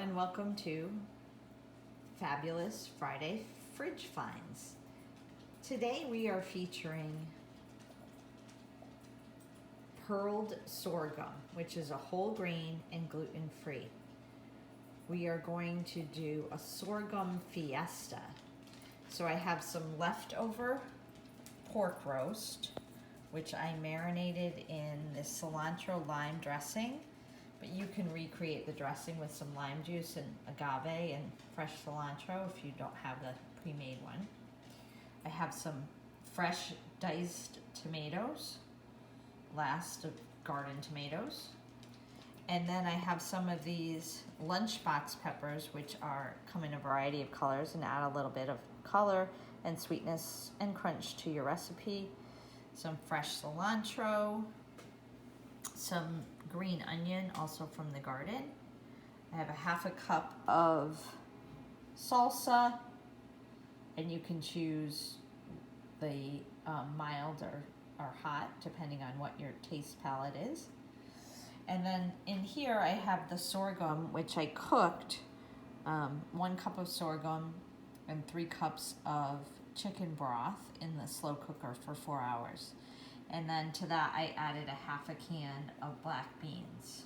and welcome to Fabulous Friday Fridge Finds. Today we are featuring pearled sorghum, which is a whole grain and gluten-free. We are going to do a sorghum fiesta. So I have some leftover pork roast, which I marinated in this cilantro lime dressing. But you can recreate the dressing with some lime juice and agave and fresh cilantro if you don't have the pre-made one. I have some fresh diced tomatoes, last of garden tomatoes. And then I have some of these lunchbox peppers, which come in a variety of colors and add a little bit of color and sweetness and crunch to your recipe. Some fresh cilantro, some green onion, also from the garden. I have a half a cup of salsa, and you can choose the mild or hot, depending on what your taste palette is. And then in here I have the sorghum, which I cooked, 1 cup of sorghum and 3 cups of chicken broth in the slow cooker for 4 hours. And then to that I added a half a can of black beans.